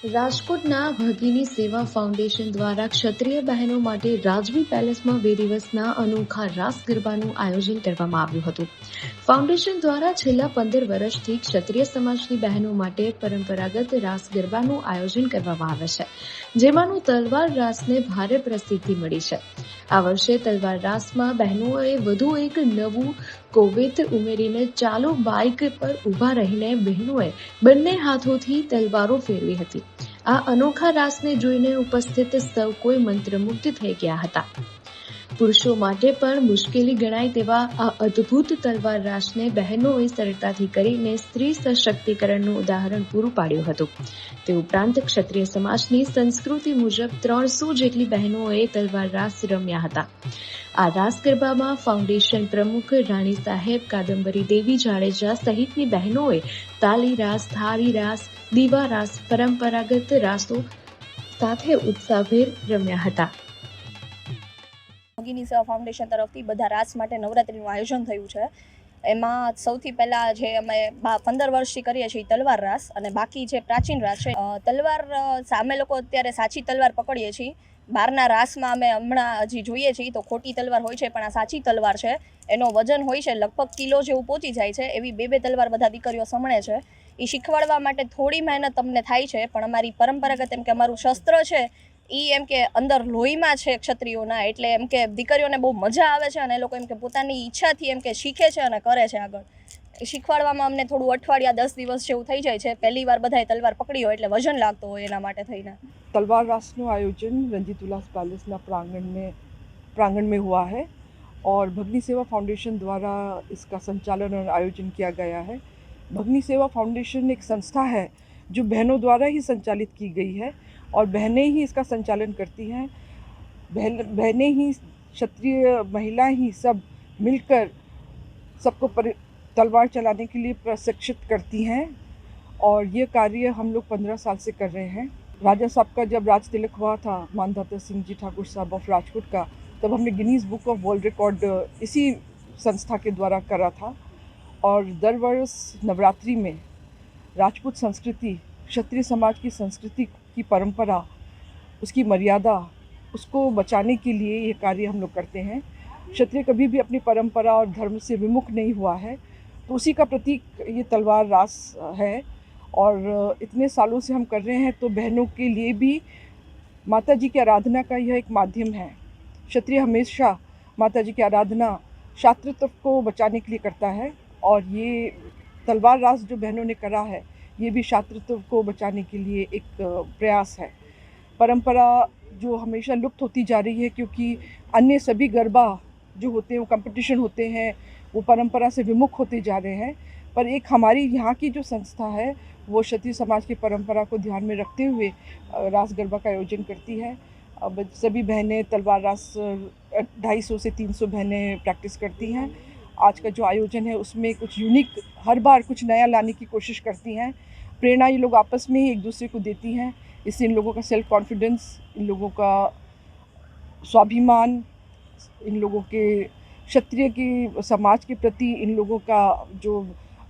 રાજકોટના ભગીની સેવા ફાઉન્ડેશન દ્વારા ક્ષત્રિય બહેનો માટે રાજવી પેલેસમાં 2 દિવસના અનોખા રાસ ગરબાનું આયોજન કરવામાં આવ્યું હતું. ફાઉન્ડેશન દ્વારા છેલ્લા 15 વર્ષથી ક્ષત્રિય સમાજની બહેનો માટે પરંપરાગત રાસ ગરબાનું આયોજન કરવામાં આવે છે, જેમાંનું તલવાર રાસને ભારે પ્રસિદ્ધિ મળી છે. આ વર્ષે તલવાર રાસમાં બહેનોએ વધુ એક નવું કૌવેત ઉમેરીને ચાલો બાઇક પર ઊભા રહીને બહેનોએ બંને હાથોથી તલવારો ફેરવી હતી. આ અનોખા રાસને જોઈને ઉપસ્થિત સૌ કોઈ મંત્રમુગ્ધ થઈ ગયા હતા. પુરુષો માટે પણ મુશ્કેલી ગણાય તેવા આ અદ્ભુત તલવાર રાસને બહેનોએ સરળતાથી કરીને સ્ત્રી સશક્તિકરણનું ઉદાહરણ પૂરું પાડ્યું હતું. તે ઉપરાંત ક્ષત્રિય સમાજની સંસ્કૃતિ મુજબ 300 જેટલી બહેનોએ તલવાર રાસ રમ્યા હતા. આ રાસ ગરબામાં ફાઉન્ડેશન પ્રમુખ રાણી સાહેબ કાદંબરી દેવી જાડેજા સહિતની બહેનોએ તાલી રાસ, થાળી રાસ, દીવા રાસ, પરંપરાગત રાસો સાથે ઉત્સાહભેર રમ્યા હતા. ભગીની સેવા ફાઉન્ડેશન તરફથી બધા રાસ માટે નવરાત્રિનું આયોજન થયું છે. એમાં સૌથી પહેલાં જે અમે 15 વર્ષથી કરીએ છીએ તલવાર રાસ, અને બાકી જે પ્રાચીન રાસ છે તલવાર અમે લોકો અત્યારે સાચી તલવાર પકડીએ છીએ. બહારના રાસમાં અમે હમણાં હજી જોઈએ છીએ તો ખોટી તલવાર હોય છે, પણ આ સાચી તલવાર છે. એનો વજન હોય છે લગભગ કિલો જેવું પહોંચી જાય છે. એવી બે તલવાર બધા દીકરીઓ સમણે છે. એ શીખવાડવા માટે થોડી મહેનત અમને થાય છે, પણ અમારી પરંપરાગત એમ કે અમારું શસ્ત્ર છે એ એમ કે અંદર લોહીમાં છે ક્ષત્રિયોના, એટલે એમ કે દીકરીઓને બહુ મજા આવે છે અને એ લોકો એમ કે પોતાની ઈચ્છાથી એમ કે શીખે છે અને કરે છે આગળ. શીખવાડવામાં અમને થોડું અઠવાડિયા 10 દિવસ જેવું થઈ જાય છે. પહેલી વાર બધાએ તલવાર પકડી હોય એટલે વજન લાગતો હોય એના માટે થઈને. तलवार रास નું आयोजन रंजीत उल्लास पैलेसના प्रांगण में हुआ है और भगनी सेवा फाउंडेशन द्वारा इसका संचालन और आयोजन किया गया है. भगनी सेवा फाउंडेशन एक संस्था है जो बहनों द्वारा ही संचालित की गई है और बहनें ही इसका संचालन करती हैं. बहनें ही, क्षत्रिय महिला ही सब मिलकर सबको तलवार चलाने के लिए प्रशिक्षित करती हैं और ये कार्य हम लोग 15 साल से कर रहे हैं. राजा साहब का जब राज तिलक हुआ था, मानधाता सिंह जी ठाकुर साहब ऑफ राजकोट का, तब हमने Guinness book of world record इसी संस्था के द्वारा करा था. और दर वर्ष नवरात्रि में राजपूत संस्कृति, क्षत्रिय समाज की संस्कृति की परंपरा, उसकी मर्यादा, उसको बचाने के लिए ये कार्य हम लोग करते हैं. क्षत्रिय कभी भी अपनी परंपरा और धर्म से विमुख नहीं हुआ है, तो उसी का प्रतीक ये तलवार रास है. और इतने सालों से हम कर रहे हैं तो बहनों के लिए भी माता जी की आराधना का यह एक माध्यम है. क्षत्रिय हमेशा माता जी की आराधना क्षात्रत्व को बचाने के लिए करता है और ये तलवार रास जो बहनों ने करा है ये भी क्षात्रत्व को बचाने के लिए एक प्रयास है. परंपरा जो हमेशा लुप्त होती जा रही है, क्योंकि अन्य सभी गरबा जो होते हैं वो कंपटीशन होते हैं, वो परंपरा से विमुख होते जा रहे हैं. पर एक हमारी यहाँ की जो संस्था है वो क्षत्रिय समाज की परंपरा को ध्यान में रखते हुए रास गरबा का आयोजन करती है. अब सभी बहनें तलवार रास 250 से 300 बहनें प्रैक्टिस करती हैं. आज का जो आयोजन है उसमें कुछ यूनिक, हर बार कुछ नया लाने की कोशिश करती हैं. प्रेरणा ये लोग आपस में ही एक दूसरे को देती हैं. इससे इन लोगों का सेल्फ कॉन्फिडेंस, इन लोगों का स्वाभिमान, इन लोगों के क्षत्रिय की समाज के प्रति इन लोगों का जो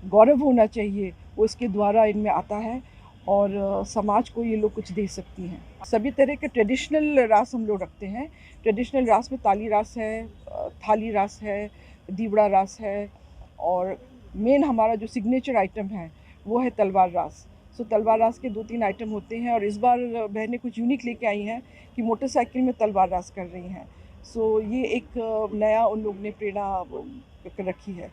गौरव होना चाहिए वो इसके द्वारा इनमें आता है और समाज को ये लोग कुछ दे सकती हैं. सभी तरह के ट्रेडिशनल रास हम लोग रखते हैं. ट्रेडिशनल रास में ताली रास है, थाली रास है, दीवड़ा रास है और मेन हमारा जो सिग्नेचर आइटम है वो है तलवार रास. सो तलवार रास के 2-3 आइटम होते हैं और इस बार बहनें कुछ यूनिक लेके आई हैं कि मोटरसाइकिल में तलवार रास कर रही हैं. सो ये एक नया उन लोग ने प्रेरणा रखी है.